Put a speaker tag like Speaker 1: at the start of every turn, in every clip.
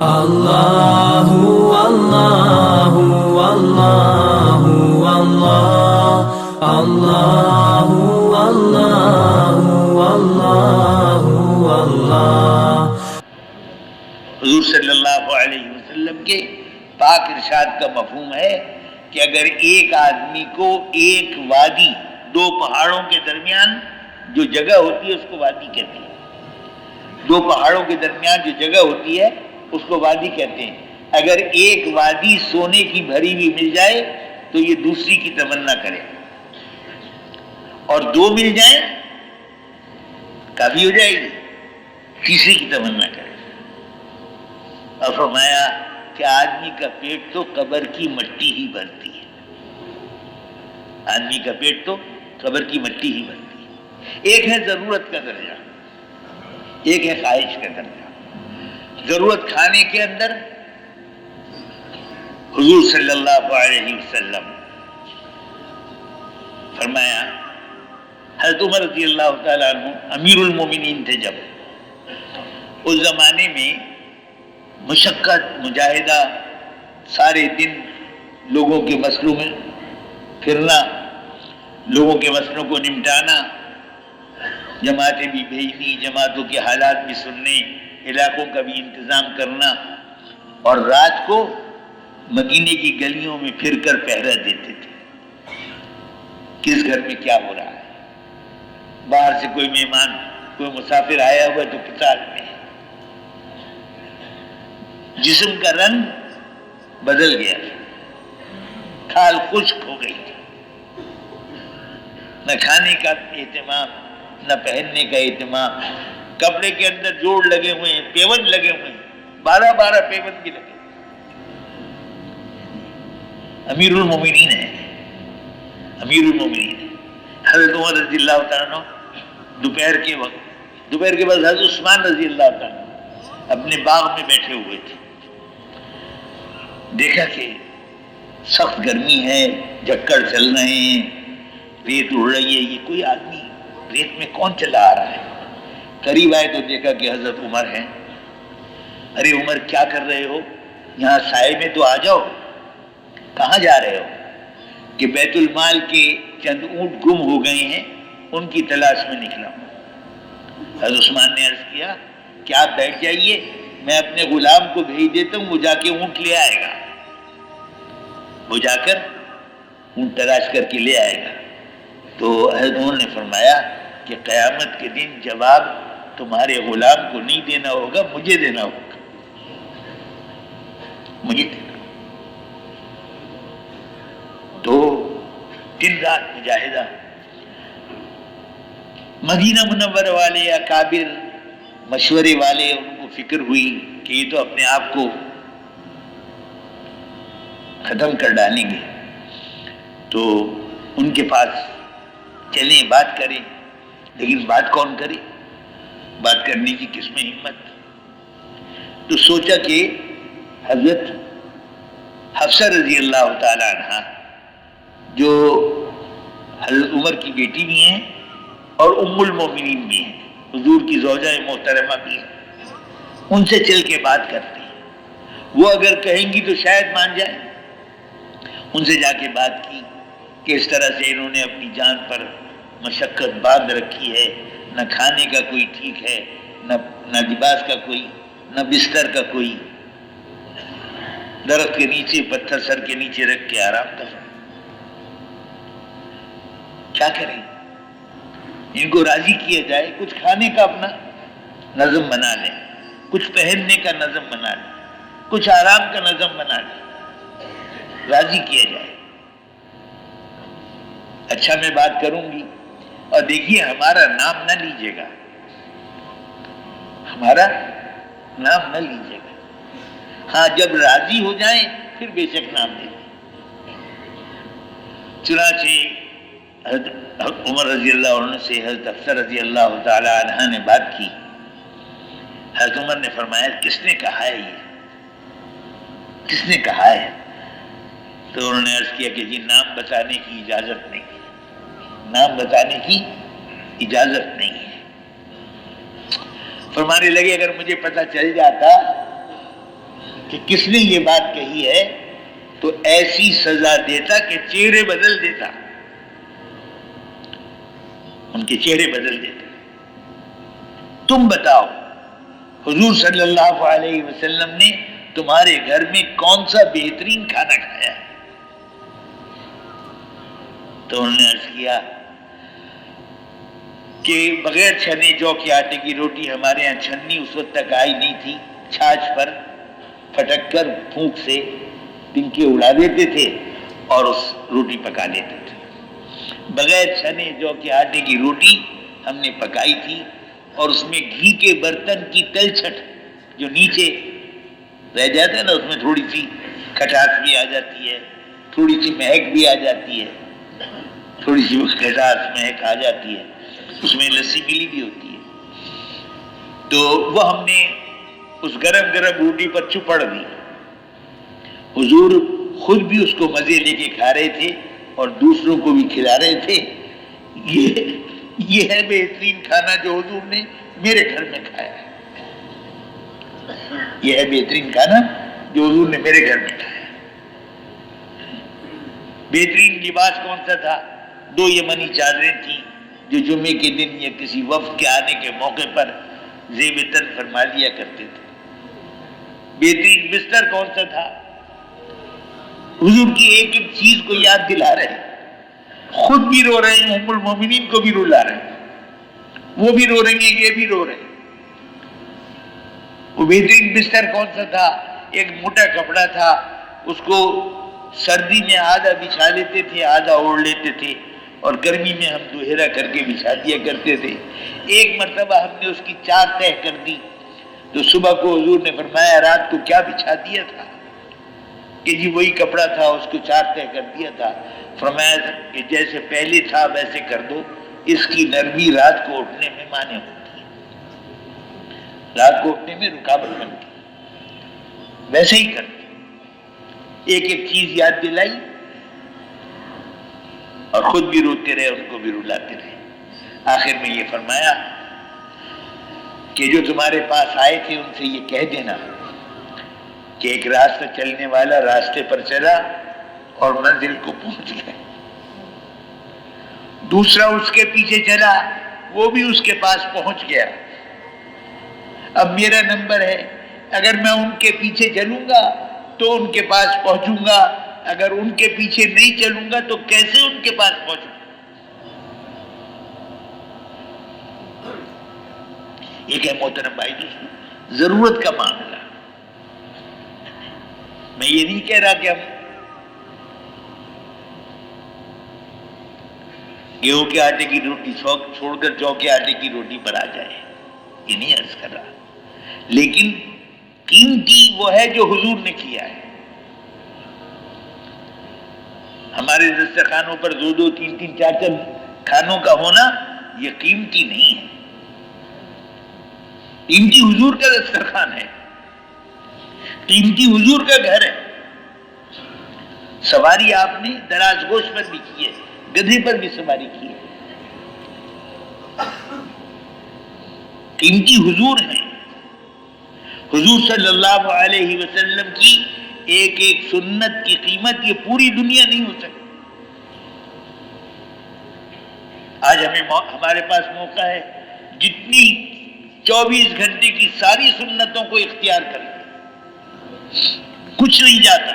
Speaker 1: اللہ اللہ اللہ اللہ اللہ اللہ اللہ اللہ۔
Speaker 2: حضور صلی اللہ علیہ وسلم کے پاک ارشاد کا مفہوم ہے کہ اگر ایک آدمی کو ایک وادی، دو پہاڑوں کے درمیان جو جگہ ہوتی ہے اس کو وادی کہتے ہیں، دو پہاڑوں کے درمیان جو جگہ ہوتی ہے اس کو وادی کہتے ہیں، اگر ایک وادی سونے کی بھری ہوئی مل جائے تو یہ دوسری کی تمنا کرے، اور دو مل جائیں کافی ہو جائے گی، تیسری کی تمنا کرے۔ اور فرمایا کہ آدمی کا پیٹ تو قبر کی مٹی ہی بھرتی ہے، آدمی کا پیٹ تو قبر کی مٹی ہی بھرتی ہے۔ ایک ہے ضرورت کا درجہ، ایک ہے خواہش کا درجہ۔ ضرورت کھانے کے اندر حضور صلی اللہ علیہ وسلم فرمایا، حضرت عمر رضی اللہ تعالیٰ عنہ امیر المومنین تھے، جب اس زمانے میں مشقت، مجاہدہ، سارے دن لوگوں کے مسئلوں میں پھرنا، لوگوں کے مسئلوں کو نمٹانا، جماعتیں بھی بھیجنی، جماعتوں کے حالات بھی سننے، علاقوں کا بھی انتظام کرنا، اور رات کو مدینے کی گلیوں میں پھر کر پہرا دیتے تھے، کس گھر میں کیا ہو رہا ہے، باہر سے کوئی مہمان، کوئی مسافر آیا ہوا تو کس حال میں ہے۔ جسم کا رنگ بدل گیا، کھال خشک ہو گئی، نہ کھانے کا اہتمام، نہ پہننے کا اہتمام، کپڑے کے اندر جوڑ لگے ہوئے ہیں، پیون لگے ہوئے ہیں، 12 پیون بھی لگے، امیر المومنین ہے، امیر المومنین ہے۔ حضرت عمر رضی اللہ تعالیٰ عنہ دوپہر کے بعد حضرت عثمان رضی اللہ تعالیٰ عنہ اپنے باغ میں بیٹھے ہوئے تھے، دیکھا کہ سخت گرمی ہے، جھکڑ چل رہے ہیں، ریت اڑ رہی ہے، یہ کوئی آدمی ریت میں کون چلا آ رہا ہے؟ قریب آئے تو دیکھا کہ حضرت عمر ہیں۔ ارے عمر کیا کر رہے ہو؟ یہاں سائے میں تو آ جاؤ، کہاں جا رہے ہو؟ کہ بیت المال کے چند اونٹ گم ہو گئے ہیں، ان کی تلاش میں نکلا ہوں۔ حضرت عثمان نے عرض کیا کہ آپ بیٹھ جائیے، میں اپنے غلام کو بھیج دیتا ہوں، وہ جا کے اونٹ لے آئے گا، وہ جا کر اونٹ تلاش کر کے لے آئے گا۔ تو حضرت عمر نے فرمایا کہ قیامت کے دن جواب تمہارے غلام کو نہیں دینا ہوگا، مجھے دینا ہوگا، مجھے دینا۔ تو دن رات مجاہدہ، مدینہ منورہ والے اکابر مشورے والے، ان کو فکر ہوئی کہ یہ تو اپنے آپ کو ختم کر ڈالیں گے، تو ان کے پاس چلیں، بات کریں، لیکن بات کون کرے؟ بات کرنے کی کس میں ہمت؟ تو سوچا کہ حضرت حفصہ رضی اللہ تعالی عنہ جو حضرت عمر کی بیٹی بھی ہیں اور ام المومنین بھی ہیں، حضور کی زوجہ محترمہ بھی ہیں، ان سے چل کے بات کرتے ہیں، وہ اگر کہیں گی تو شاید مان جائیں۔ ان سے جا کے بات کی کہ اس طرح سے انہوں نے اپنی جان پر مشقت باندھ رکھی ہے، نہ کھانے کا کوئی ٹھیک ہے، نہ لباس کا کوئی، نہ بستر کا کوئی، درخت کے نیچے پتھر سر کے نیچے رکھ کے آرام کر رہے، کیا کریں؟ ان کو راضی کیا جائے، کچھ کھانے کا اپنا نظم بنا لیں، کچھ پہننے کا نظم بنا لیں، کچھ آرام کا نظم بنا لیں، راضی کیا جائے۔ اچھا میں بات کروں گی، اور دیکھیے ہمارا نام نہ لیجیے گا، ہمارا نام نہ لیجیے گا، ہاں جب راضی ہو جائیں پھر بے شک نام لیں۔ چنانچہ حضرت عمر رضی اللہ عنہ سے حضرت حفصہ رضی اللہ تعالی عنہ نے بات کی۔ حضرت عمر نے فرمایا کس نے کہا ہے یہ، کس نے کہا ہے؟ تو انہوں نے عرض کیا کہ جی نام بتانے کی اجازت نہیں ہے، نام بتانے کی اجازت نہیں ہے۔ فرمانے لگے اگر مجھے پتہ چل جاتا کہ کس نے یہ بات کہی ہے تو ایسی سزا دیتا کہ چہرے بدل دیتا، ان کے چہرے بدل دیتے۔ تم بتاؤ حضور صلی اللہ علیہ وسلم نے تمہارے گھر میں کون سا بہترین کھانا کھایا ہے؟ تو انہوں نے عرض کیا کہ بغیر چھنے جو کے آٹے کی روٹی ہمارے یہاں چھنی اس وقت تک آئی نہیں تھی، چھاچھ پر پھٹک کر پھونک سے پنکے اڑا دیتے تھے اور اس روٹی پکا لیتے تھے۔ بغیر چھنے جو کے آٹے کی روٹی ہم نے پکائی تھی اور اس میں گھی کے برتن کی تلچھٹ جو نیچے رہ جاتا ہے نا، اس میں تھوڑی سی کھٹاس بھی آ جاتی ہے، تھوڑی سی مہک بھی آ جاتی ہے، تھوڑی سی کھٹاس مہک آ جاتی ہے، اس میں لسی ملی بھی ہوتی ہے، تو وہ ہم نے اس گرم گرم روٹی پر چپڑ دی۔ حضور خود بھی اس کو مزے لے کے کھا رہے تھے اور دوسروں کو بھی کھلا رہے تھے۔ یہ ہے بہترین کھانا جو حضور نے میرے گھر میں کھایا ہے، یہ ہے بہترین کھانا جو حضور نے میرے گھر میں کھایا۔ بہترین لباس کون سا تھا؟ 2 یمنی چادریں تھیں جو جمعے کے دن یا کسی وفد کے آنے کے موقع پر زیب تن فرما لیا کرتے تھے۔ بہترین بستر کون سا تھا؟ حضور کی ایک ایک چیز کو یاد دلا رہے ہیں، خود بھی رو رہے ہیں، ام المومنین کو بھی رلا رہے ہیں، وہ بھی رو رہی ہیں، یہ بھی رو رہے ہیں۔ وہ بہترین بستر کون سا تھا؟ ایک موٹا کپڑا تھا، اس کو سردی میں آدھا بچھا لیتے تھے، آدھا اوڑھ لیتے تھے، اور گرمی میں ہم دوہرا کر کے بچھا دیا کرتے تھے۔ ایک مرتبہ ہم نے اس کی 4 تہہ کر دی تو صبح کو حضور نے فرمایا رات کو کیا بچھا دیا تھا؟ کہ جی وہی کپڑا تھا، اس کو 4 تہہ کر دیا تھا۔ فرمایا کہ جیسے پہلے تھا ویسے کر دو، اس کی نرمی رات کو اٹھنے میں مانع ہوتی ہے، رات کو اٹھنے میں رکاوٹ بنتی ہے، ویسے ہی کر دو۔ ایک ایک چیز یاد دلائی اور خود بھی روتے رہے، ان کو بھی رلاتے رہے۔ آخر میں یہ فرمایا کہ جو تمہارے پاس آئے تھے ان سے یہ کہہ دینا کہ ایک راستہ چلنے والا راستے پر چلا اور منزل کو پہنچ گیا، دوسرا اس کے پیچھے چلا، وہ بھی اس کے پاس پہنچ گیا۔ اب میرا نمبر ہے، اگر میں ان کے پیچھے چلوں گا تو ان کے پاس پہنچوں گا، اگر ان کے پیچھے نہیں چلوں گا تو کیسے ان کے پاس پہنچوں؟ ایک ہے محترم بھائی دوستو، ضرورت کا معاملہ۔ میں یہ نہیں کہہ رہا کہ ہم گیہوں کے آٹے کی روٹی چھوڑ کر جو کے آٹے کی روٹی پر آ جائے، یہ نہیں عرض کر رہا، لیکن قیمتی وہ ہے جو حضور نے کیا ہے۔ ہمارے دسترخوانوں پر 2-2 3-3 4-4 کھانوں کا ہونا یہ قیمتی نہیں ہے، قیمتی حضور کا دسترخوان ہے، قیمتی حضور کا گھر ہے۔ سواری آپ نے دراز گوش پر بھی کی ہے، گدھے پر بھی سواری کی ہے، قیمتی حضور ہیں۔ حضور صلی اللہ علیہ وسلم کی ایک ایک سنت کی قیمت یہ پوری دنیا نہیں ہو سکتی۔ آج ہمارے پاس موقع ہے جتنی 24 گھنٹے کی ساری سنتوں کو اختیار کر لیں، کچھ نہیں جاتا،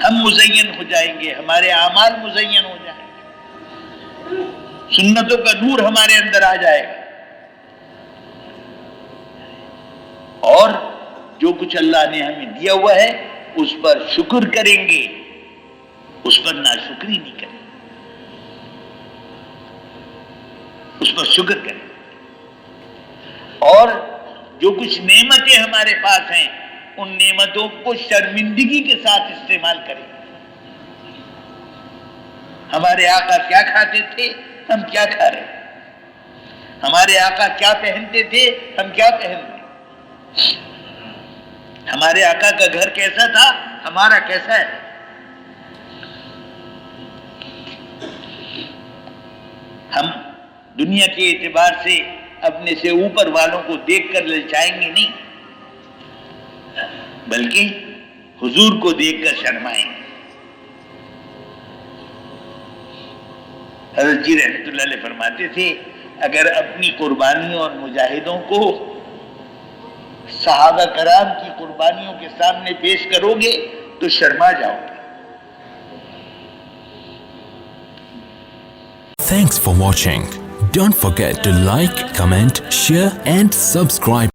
Speaker 2: ہم مزین ہو جائیں گے، ہمارے اعمال مزین ہو جائیں گے، سنتوں کا نور ہمارے اندر آ جائے گا، اور جو کچھ اللہ نے ہمیں دیا ہوا ہے اس پر شکر کریں گے، اس پر ناشکری نہیں کریں، اس پر شکر کریں، اور جو کچھ نعمتیں ہمارے پاس ہیں ان نعمتوں کو شرمندگی کے ساتھ استعمال کریں۔ ہمارے آقا کیا کھاتے تھے، ہم کیا کھا رہے ہیں، ہمارے آقا کیا پہنتے تھے، ہم کیا پہن رہے ہیں، ہمارے آقا کا گھر کیسا تھا، ہمارا کیسا ہے۔ ہم دنیا کے اعتبار سے اپنے سے اوپر والوں کو دیکھ کر للچائیں گے نہیں، بلکہ حضور کو دیکھ کر شرمائیں. حضرت جی رحمۃ اللہ علیہ فرماتے تھے اگر اپنی قربانیوں اور مجاہدوں کو صحابہ کرام کی قربانیوں کے سامنے پیش کرو گے تو شرما جاؤ گے.
Speaker 3: Thanks for watching. Don't forget to like, comment, share and subscribe.